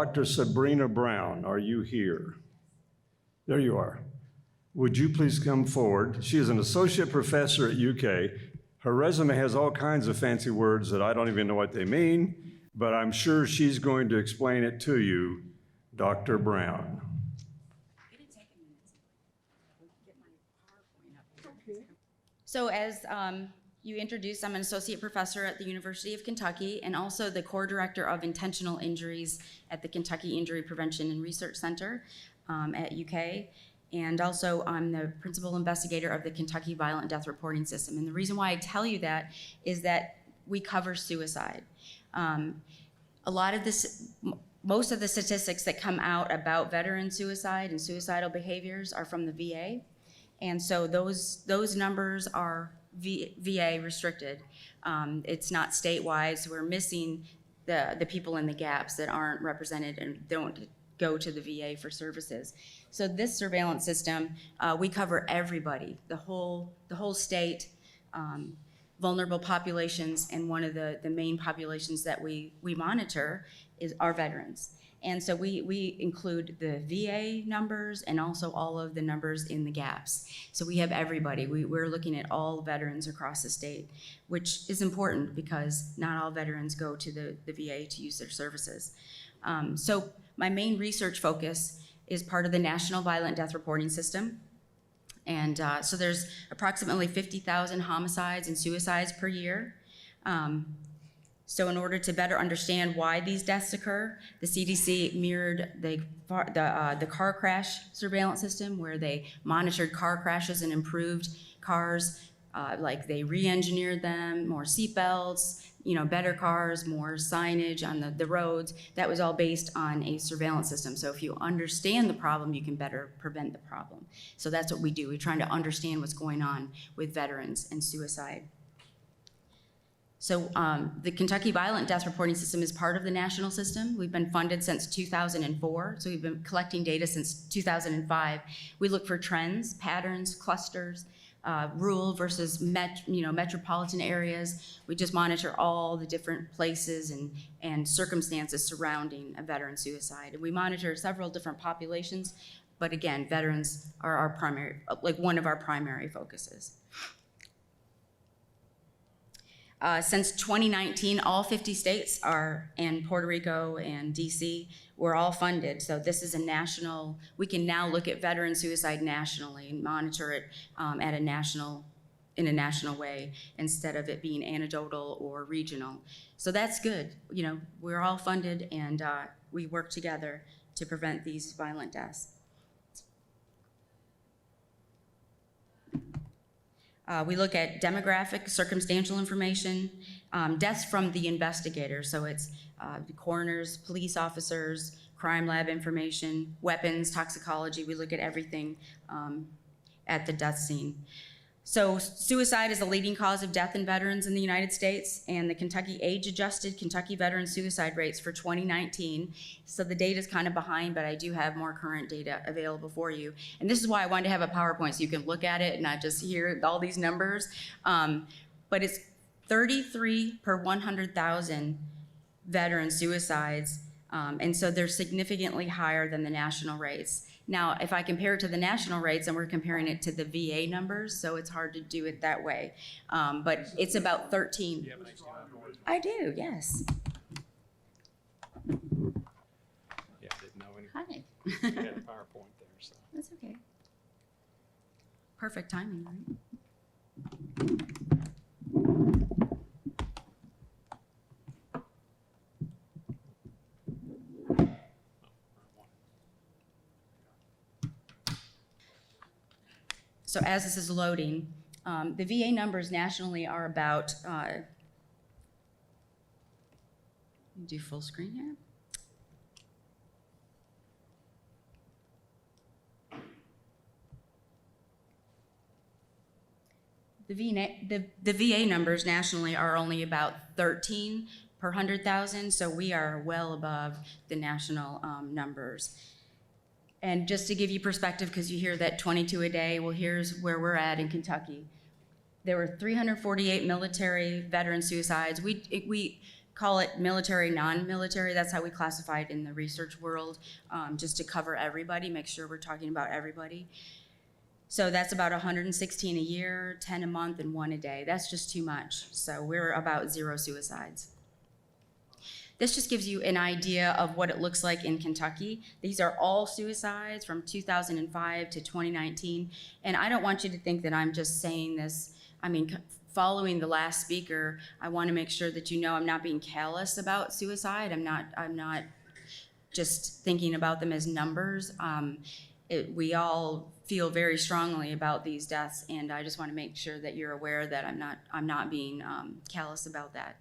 Dr. Sabrina Brown, are you here? There you are. Would you please come forward? She is an associate professor at UK. Her resume has all kinds of fancy words that I don't even know what they mean, but I'm sure she's going to explain it to you, Dr. Brown. So as you introduced, I'm an associate professor at the University of Kentucky and also the core director of intentional injuries at the Kentucky Injury Prevention and Research Center at UK. And also I'm the principal investigator of the Kentucky Violent Death Reporting System. And the reason why I tell you that is that we cover suicide. Most of the statistics that come out about veteran suicide and suicidal behaviors are from the VA. And so those numbers are VA restricted. It's not statewide, so we're missing the people in the gaps that aren't represented and don't go to the VA for services. So this surveillance system, we cover everybody, the whole state, vulnerable populations, and one of the main populations that we monitor is our veterans. And so we include the VA numbers and also all of the numbers in the gaps. So we have everybody. We're looking at all veterans across the state, which is important because not all veterans go to the VA to use their services. So my main research focus is part of the National Violent Death Reporting System. And so there's approximately 50,000 homicides and suicides per year. So in order to better understand why these deaths occur, the CDC mirrored the car crash surveillance system, where they monitored car crashes and improved cars, like they re-engineered them, more seatbelts, better cars, more signage on the roads. That was all based on a surveillance system. So if you understand the problem, you can better prevent the problem. So that's what we do. We're trying to understand what's going on with veterans and suicide. So the Kentucky Violent Death Reporting System is part of the national system. We've been funded since 2004, so we've been collecting data since 2005. We look for trends, patterns, clusters, rural versus metropolitan areas. We just monitor all the different places and circumstances surrounding a veteran suicide. And we monitor several different populations, but again, veterans are our primary, one of our primary focuses. Since 2019, all 50 states and Puerto Rico and DC were all funded. So this is a national, we can now look at veteran suicide nationally and monitor it in a national way instead of it being anecdotal or regional. So that's good. We're all funded and we work together to prevent these violent deaths. We look at demographic, circumstantial information, deaths from the investigator. So it's the coroners, police officers, crime lab information, weapons, toxicology. We look at everything at the death scene. So suicide is the leading cause of death in veterans in the United States, and the Kentucky age-adjusted Kentucky veteran suicide rates for 2019. So the data is kind of behind, but I do have more current data available for you. And this is why I wanted to have a PowerPoint so you can look at it and not just hear all these numbers. But it's 33 per 100,000 veteran suicides. And so they're significantly higher than the national rates. Now, if I compare it to the national rates, and we're comparing it to the VA numbers, so it's hard to do it that way. But it's about 13. You have an nice PowerPoint. I do, yes. Yeah, I didn't know any. Hi. You had a PowerPoint there, so. That's okay. Perfect timing, right? So as this is loading, the VA numbers nationally are about, do full screen here. The VA numbers nationally are only about 13 per 100,000, so we are well above the national numbers. And just to give you perspective, because you hear that 22 a day, well, here's where we're at in Kentucky. There were 348 military veteran suicides. We call it military, non-military. That's how we classify it in the research world, just to cover everybody, make sure we're talking about everybody. So that's about 116 a year, 10 a month, and 1 a day. That's just too much. So we're about 0 suicides. This just gives you an idea of what it looks like in Kentucky. These are all suicides from 2005 to 2019. And I don't want you to think that I'm just saying this. I mean, following the last speaker, I want to make sure that you know I'm not being callous about suicide. I'm not just thinking about them as numbers. We all feel very strongly about these deaths, and I just want to make sure that you're aware that I'm not being callous about that.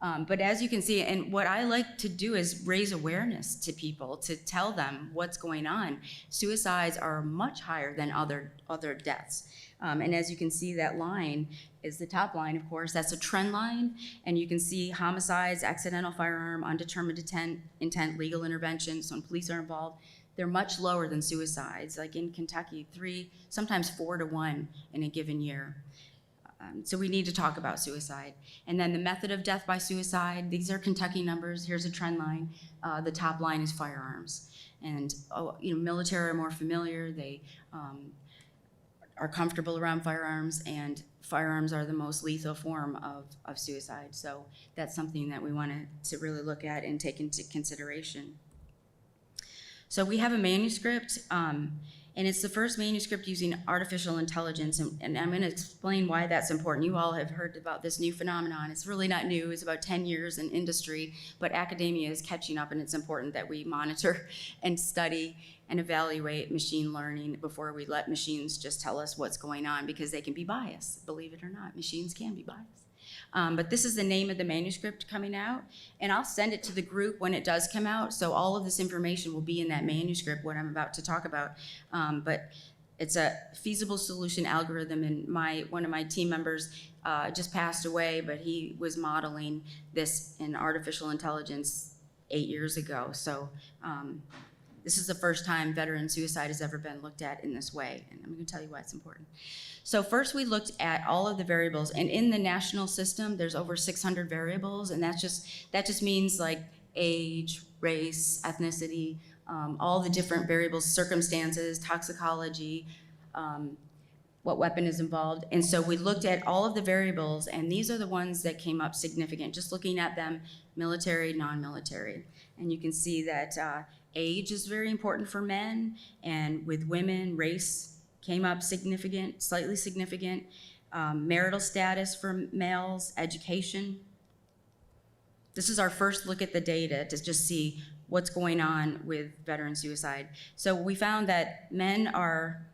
But as you can see, and what I like to do is raise awareness to people, to tell them what's going on. Suicides are much higher than other deaths. And as you can see, that line is the top line, of course. That's a trend line. And you can see homicides, accidental firearm, undetermined intent, legal intervention. So when police are involved, they're much lower than suicides. Like in Kentucky, 3, sometimes 4 to 1 in a given year. So we need to talk about suicide. And then the method of death by suicide, these are Kentucky numbers. Here's a trend line. The top line is firearms. And military are more familiar. They are comfortable around firearms, and firearms are the most lethal form of suicide. So that's something that we want to really look at and take into consideration. So we have a manuscript, and it's the first manuscript using artificial intelligence, and I'm going to explain why that's important. You all have heard about this new phenomenon. It's really not new. It's about 10 years in industry, but academia is catching up, and it's important that we monitor and study and evaluate machine learning before we let machines just tell us what's going on, because they can be biased. Believe it or not, machines can be biased. But this is the name of the manuscript coming out, and I'll send it to the group when it does come out, so all of this information will be in that manuscript, what I'm about to talk about. But it's a feasible solution algorithm, and one of my team members just passed away, but he was modeling this in artificial intelligence 8 years ago. So this is the first time veteran suicide has ever been looked at in this way, and I'm going to tell you why it's important. So first we looked at all of the variables, and in the national system there's over 600 variables, and that just means like age, race, ethnicity, all the different variables, circumstances, toxicology, what weapon is involved. And so we looked at all of the variables, and these are the ones that came up significant, just looking at them, military, non-military. And you can see that age is very important for men, and with women, race came up significant, slightly significant. Marital status for males, education. This is our first look at the data to just see what's going on with veteran suicide. So we found that men are,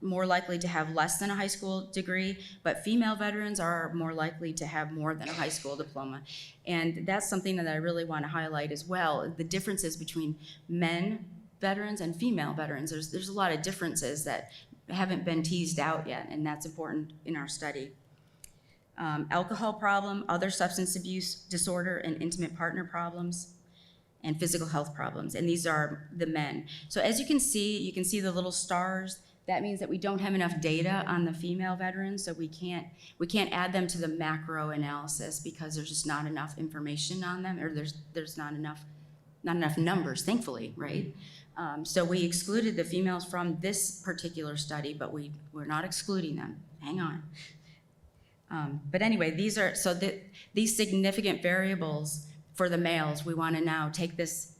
more likely to have less than a high school degree, but female veterans are more likely to have more than a high school diploma. And that's something that I really want to highlight as well, the differences between men veterans and female veterans. There's a lot of differences that haven't been teased out yet, and that's important in our study. Alcohol problem, other substance abuse disorder, and intimate partner problems, and physical health problems. And these are the men. So as you can see the little stars. That means that we don't have enough data on the female veterans, so we can't add them to the macro analysis because there's just not enough information on them, or there's not enough numbers, thankfully, right? So we excluded the females from this particular study, but we're not excluding them. Hang on. But anyway, these significant variables for the males, we want to now take this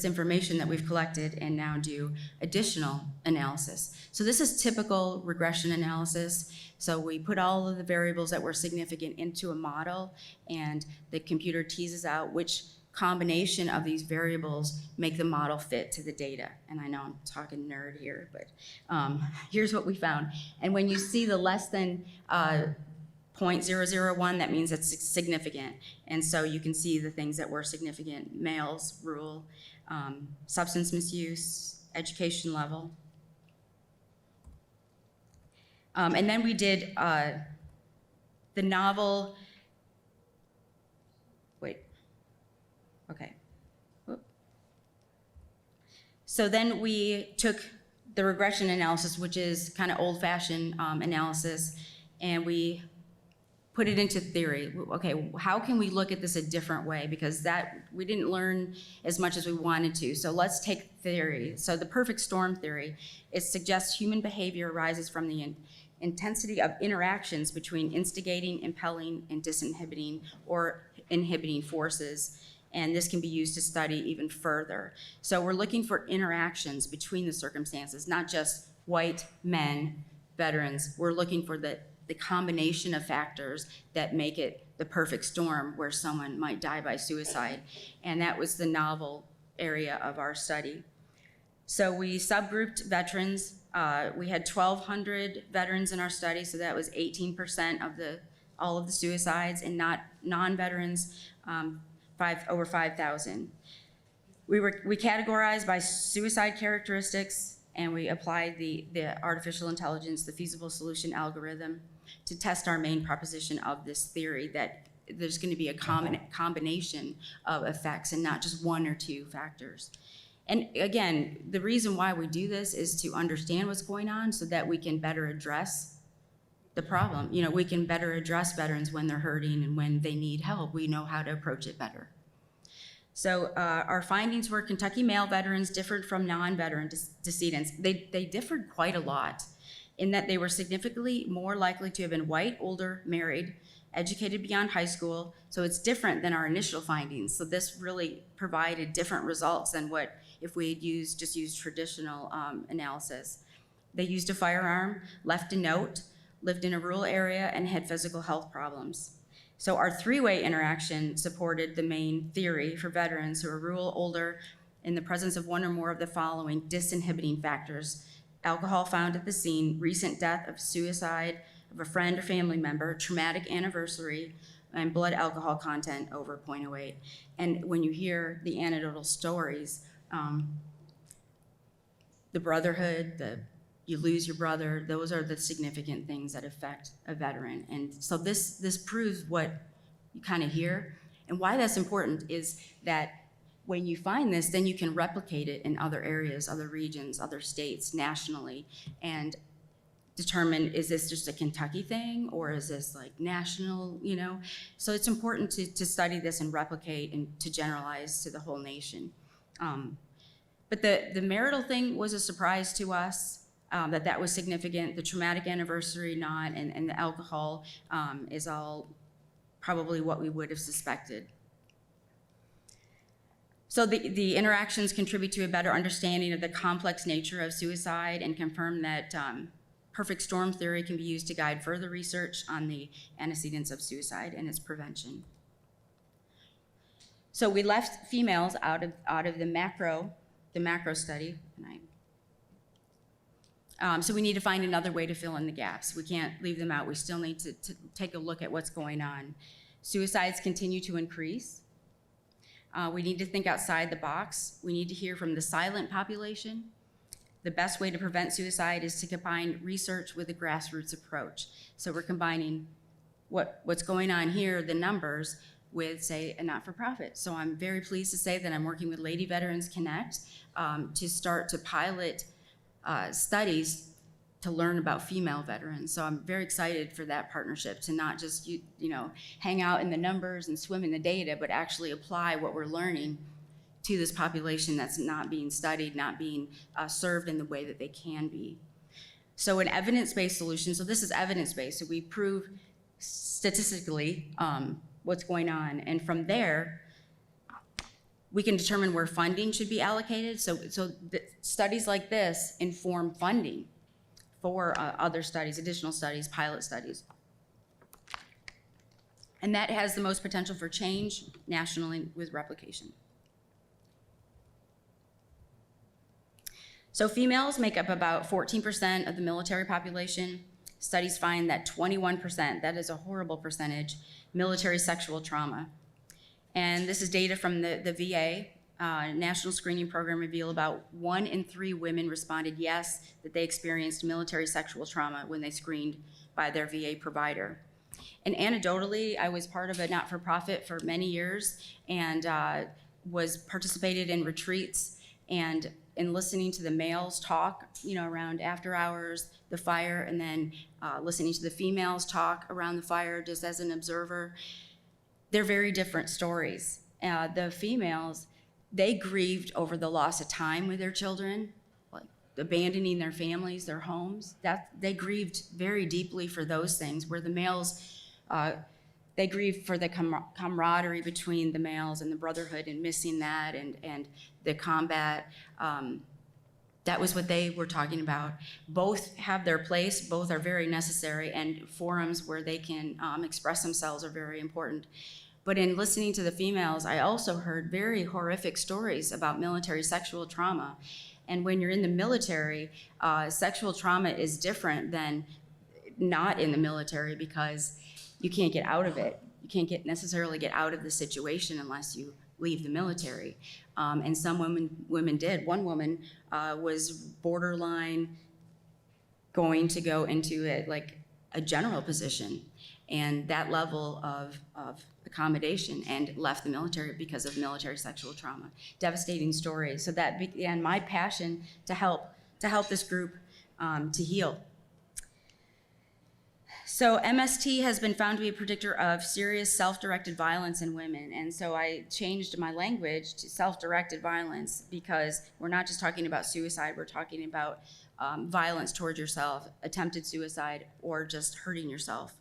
information that we've collected and now do additional analysis. So this is typical regression analysis. So we put all of the variables that were significant into a model, and the computer teases out which combination of these variables make the model fit to the data. And I know I'm talking nerd here, but here's what we found. And when you see the less than 0.001, that means it's significant. And so you can see the things that were significant: males, rule, substance misuse, education level. And then we did the novel, okay. Whoop. So then we took the regression analysis, which is kind of old-fashioned analysis, and we put it into theory. Okay, how can we look at this a different way? Because we didn't learn as much as we wanted to. So let's take theory. So the perfect storm theory, it suggests human behavior arises from the intensity of interactions between instigating, impelling, and disinhibiting or inhibiting forces. And this can be used to study even further. So we're looking for interactions between the circumstances, not just white men, veterans. We're looking for the combination of factors that make it the perfect storm where someone might die by suicide. And that was the novel area of our study. So we subgrouped veterans. We had 1,200 veterans in our study, so that was 18% of all of the suicides, and non-veterans, over 5,000. We categorized by suicide characteristics, and we applied the artificial intelligence, the feasible solution algorithm, to test our main proposition of this theory that there's going to be a combination of effects and not just one or two factors. And again, the reason why we do this is to understand what's going on so that we can better address the problem. You know, we can better address veterans when they're hurting and when they need help. We know how to approach it better. So our findings were Kentucky male veterans differed from non-veteran decedents. They differed quite a lot in that they were significantly more likely to have been white, older, married, educated beyond high school. So it's different than our initial findings. So this really provided different results than what if we had just used traditional analysis. They used a firearm, left a note, lived in a rural area, and had physical health problems. So our three-way interaction supported the main theory for veterans who are rural, older, in the presence of one or more of the following disinhibiting factors: alcohol found at the scene, recent death of suicide of a friend or family member, traumatic anniversary, and blood alcohol content over 0.08. And when you hear the anecdotal stories, the brotherhood, you lose your brother, those are the significant things that affect a veteran. And so this proves what you kind of hear. And why that's important is that when you find this, then you can replicate it in other areas, other regions, other states, nationally, and determine, is this just a Kentucky thing or is this like national, you know? So it's important to study this and replicate and to generalize to the whole nation. But the marital thing was a surprise to us, that was significant. The traumatic anniversary not, and the alcohol is all probably what we would have suspected. So the interactions contribute to a better understanding of the complex nature of suicide and confirm that perfect storm theory can be used to guide further research on the antecedents of suicide and its prevention. So we left females out of the macro study. So we need to find another way to fill in the gaps. We can't leave them out. We still need to take a look at what's going on. Suicides continue to increase. We need to think outside the box. We need to hear from the silent population. The best way to prevent suicide is to combine research with a grassroots approach. So we're combining what's going on here, the numbers, with, say, a not-for-profit. So I'm very pleased to say that I'm working with Lady Veterans Connect to start to pilot studies to learn about female veterans. So I'm very excited for that partnership to not just hang out in the numbers and swim in the data, but actually apply what we're learning to this population that's not being studied, not being served in the way that they can be. So an evidence-based solution, so this is evidence-based, so we prove statistically what's going on, and from there, we can determine where funding should be allocated. So studies like this inform funding for other studies, additional studies, pilot studies. And that has the most potential for change nationally with replication. So females make up about 14% of the military population. Studies find that 21%, that is a horrible percentage, military sexual trauma. And this is data from the VA. National Screening Program revealed about 1 in 3 women responded yes, that they experienced military sexual trauma when they screened by their VA provider. And anecdotally, I was part of a not-for-profit for many years and participated in retreats. And in listening to the males talk, around after hours, the fire, and then listening to the females talk around the fire just as an observer, they're very different stories. The females, they grieved over the loss of time with their children, like abandoning their families, their homes. They grieved very deeply for those things, where the males, they grieved for the camaraderie between the males and the brotherhood and missing that and the combat. That was what they were talking about. Both have their place, both are very necessary, and forums where they can express themselves are very important. But in listening to the females, I also heard very horrific stories about military sexual trauma. And when you're in the military, sexual trauma is different than not in the military, because you can't get out of it. You can't necessarily get out of the situation unless you leave the military. And some women did. One woman was borderline going to go into a general position, and that level of accommodation, and left the military because of military sexual trauma. Devastating stories. So that began my passion to help this group to heal. So MST has been found to be a predictor of serious self-directed violence in women. And so I changed my language to self-directed violence, because we're not just talking about suicide, we're talking about violence towards yourself, attempted suicide, or just hurting yourself.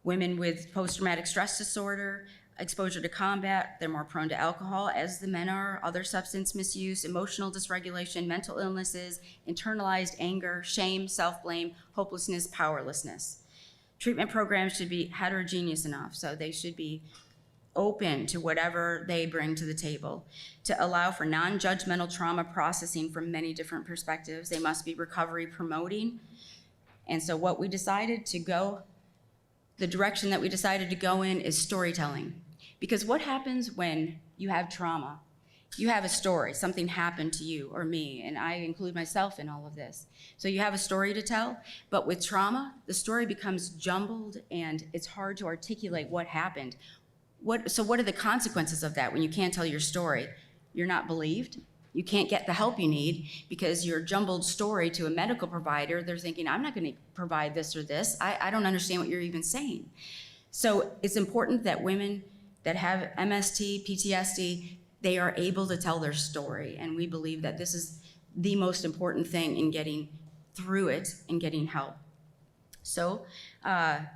Women with post-traumatic stress disorder, exposure to combat, they're more prone to alcohol, as the men are, other substance misuse, emotional dysregulation, mental illnesses, internalized anger, shame, self-blame, hopelessness, powerlessness. Treatment programs should be heterogeneous enough, so they should be open to whatever they bring to the table. To allow for non-judgmental trauma processing from many different perspectives, they must be recovery promoting. And so what we decided to go, the direction that we decided to go in is storytelling. Because what happens when you have trauma? You have a story, something happened to you or me, and I include myself in all of this. So you have a story to tell, but with trauma, the story becomes jumbled and it's hard to articulate what happened. So what are the consequences of that when you can't tell your story? You're not believed. You can't get the help you need because your jumbled story to a medical provider, they're thinking, I'm not going to provide this or this. I don't understand what you're even saying. So it's important that women that have MST, PTSD, they are able to tell their story. And we believe that this is the most important thing in getting through it and getting help. So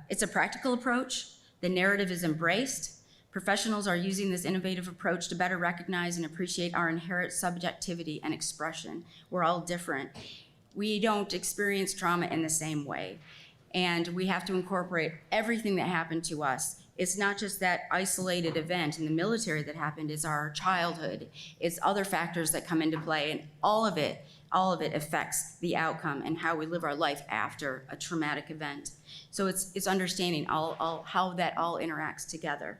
it's a practical approach. The narrative is embraced. Professionals are using this innovative approach to better recognize and appreciate our inherent subjectivity and expression. We're all different. We don't experience trauma in the same way. And we have to incorporate everything that happened to us. It's not just that isolated event in the military that happened, it's our childhood. It's other factors that come into play, and all of it affects the outcome and how we live our life after a traumatic event. So it's understanding how that all interacts together.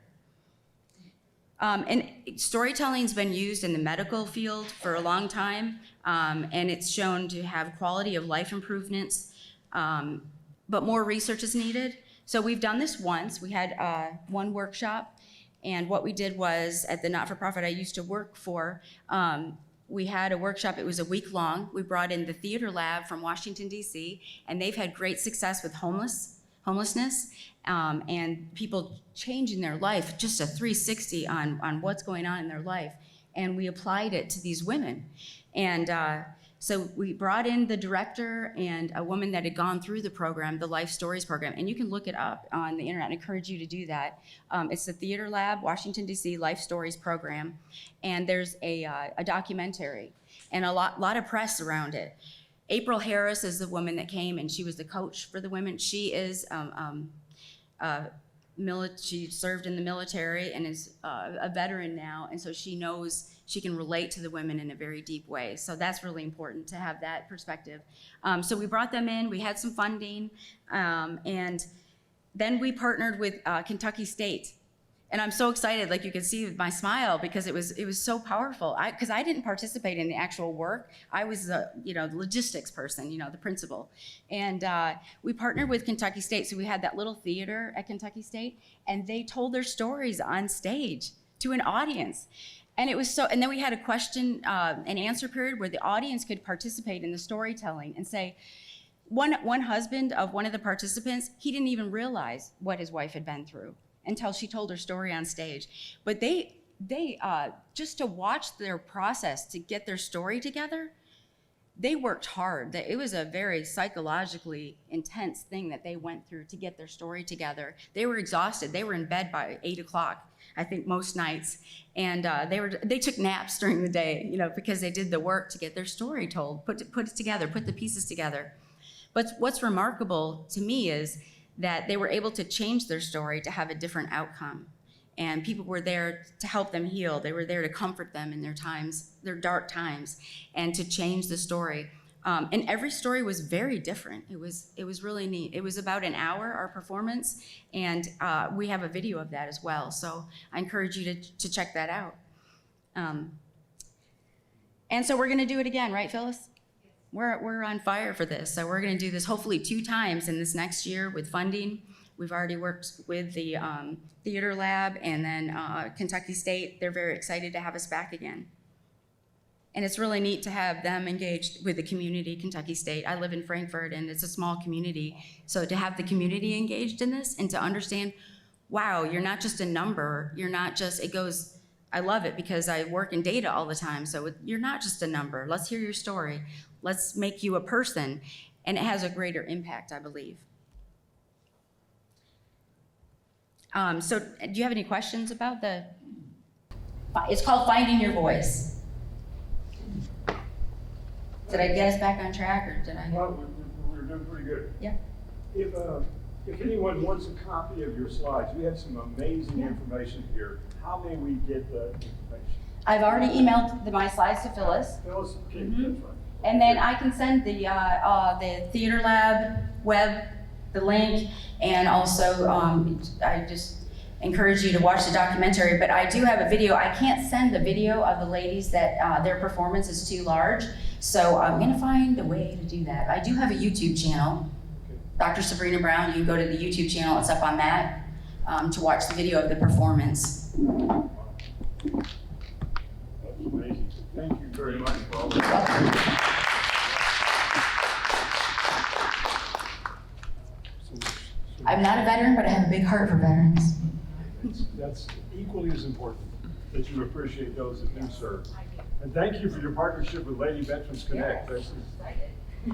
And storytelling's been used in the medical field for a long time, and it's shown to have quality of life improvements, but more research is needed. So we've done this once. We had one workshop, and what we did was, at the not-for-profit I used to work for, we had a workshop. It was a week long. We brought in the theater lab from Washington, D.C., and they've had great success with homelessness, and people changing their life, just a 360 on what's going on in their life. And we applied it to these women. And so we brought in the director and a woman that had gone through the program, the Life Stories program, and you can look it up on the internet. I encourage you to do that. It's the Theater Lab, Washington, D.C. Life Stories program, and there's a documentary and a lot of press around it. April Harris is the woman that came, and she was the coach for the women. She is she served in the military and is a veteran now, and so she knows she can relate to the women in a very deep way. So that's really important to have that perspective. So we brought them in, we had some funding, and then we partnered with Kentucky State. And I'm so excited, like you can see my smile, because it was so powerful. Because I didn't participate in the actual work. I was the logistics person, the principal. And we partnered with Kentucky State, so we had that little theater at Kentucky State, and they told their stories on stage to an audience. And it was so, and then we had a question and answer period where the audience could participate in the storytelling and say, one husband of one of the participants, he didn't even realize what his wife had been through until she told her story on stage. But they just to watch their process to get their story together, they worked hard. It was a very psychologically intense thing that they went through to get their story together. They were exhausted. They were in bed by 8 o'clock, I think most nights. And they took naps during the day, you know, because they did the work to get their story told, put it together, put the pieces together. But what's remarkable to me is that they were able to change their story to have a different outcome. And people were there to help them heal. They were there to comfort them in their times, their dark times, and to change the story. And every story was very different. It was really neat. It was about an hour, our performance, and we have a video of that as well. So I encourage you to check that out. And so we're gonna do it again, right, Phyllis? We're on fire for this. So we're gonna do this hopefully 2 times in this next year with funding. We've already worked with the Theater Lab and then Kentucky State. They're very excited to have us back again. And it's really neat to have them engaged with the community, Kentucky State. I live in Frankfurt and it's a small community. So to have the community engaged in this and to understand, wow, you're not just a number, you're not just, it goes, I love it because I work in data all the time. So you're not just a number. Let's hear your story. Let's make you a person. And it has a greater impact, I believe. So do you have any questions about it's called Finding Your Voice. Did I get us back on track or did I? Well, we're doing pretty good. Yeah. If anyone wants a copy of your slides, we have some amazing information here. How may we get the information? I've already emailed my slides to Phyllis. Phyllis, okay, Mhm. that's right. And then I can send the Theater Lab web, the link, and also I just encourage you to watch the documentary, but I do have a video. I can't send the video of the ladies that their performance is too large, so I'm gonna find a way to do that. I do have a YouTube channel, Dr. Sabrina Brown. You can go to the YouTube channel, it's up on that, to watch the video of the performance. That's amazing. Thank you very much for all that. I'm not a veteran, but I have a big heart for veterans. That's equally as important that you appreciate those that do serve. And thank you for your partnership with Lady Veterans Connect. This is